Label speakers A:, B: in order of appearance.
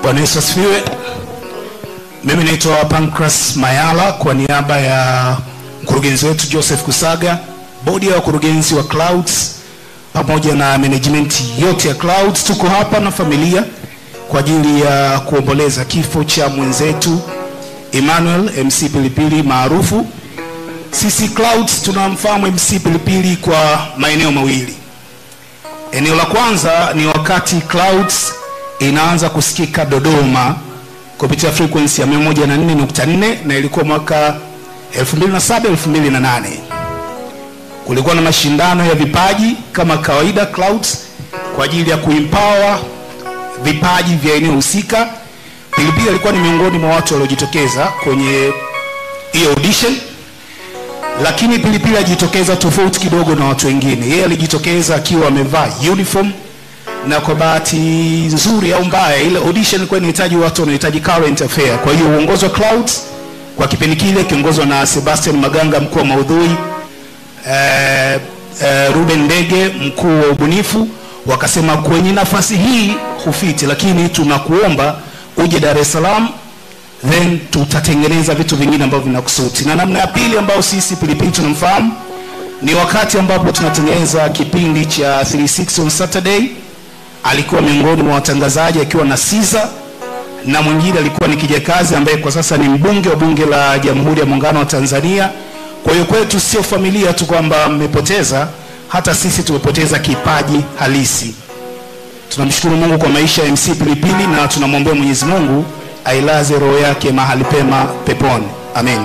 A: Bwana Yesu asifiwe. Mimi naitwa Pancras Mayala kwa niaba ya mkurugenzi wetu Joseph Kusaga, bodi ya wakurugenzi wa Clouds pamoja na management yote ya Clouds. Tuko hapa na familia kwa ajili ya kuomboleza kifo cha mwenzetu Emmanuel MC Pilipili maarufu. Sisi Clouds tunamfahamu MC Pilipili kwa maeneo mawili. Eneo la kwanza ni wakati Clouds inaanza kusikika Dodoma kupitia frequency ya 104.4 na ilikuwa mwaka 2007-2008. Kulikuwa na mashindano ya vipaji kama kawaida Clouds kwa ajili ya kuempower vipaji vya eneo husika. Pilipili alikuwa ni miongoni mwa watu waliojitokeza kwenye hiyo audition, lakini Pilipili alijitokeza tofauti kidogo na watu wengine. Yeye alijitokeza akiwa amevaa uniform, na kwa bahati nzuri au mbaya ile audition ilikuwa inahitaji watu wanahitaji current affair. Kwa hiyo uongozi wa Clouds kwa kipindi kile kiongozwa na Sebastian Maganga, mkuu wa maudhui, Ruben Ndege, mkuu wa ubunifu, wakasema kwenye nafasi hii hufiti, lakini tunakuomba uje Dar es Salaam, then tutatengeneza vitu vingine ambavyo vinakusuti. Na namna ya pili ambayo sisi Pilipili tunamfahamu ni wakati ambapo tunatengeneza kipindi cha 360 on Saturday. Alikuwa miongoni mwa watangazaji akiwa na Caesar, na mwingine alikuwa ni kijakazi ambaye kwa sasa ni mbunge wa bunge la Jamhuri ya Muungano wa Tanzania. Kwa hiyo kwetu sio familia tu kwamba mmepoteza, hata sisi tumepoteza kipaji halisi. Tunamshukuru Mungu kwa maisha ya MC Pilipili na tunamwombea Mwenyezi Mungu ailaze roho yake mahali pema peponi. Amen.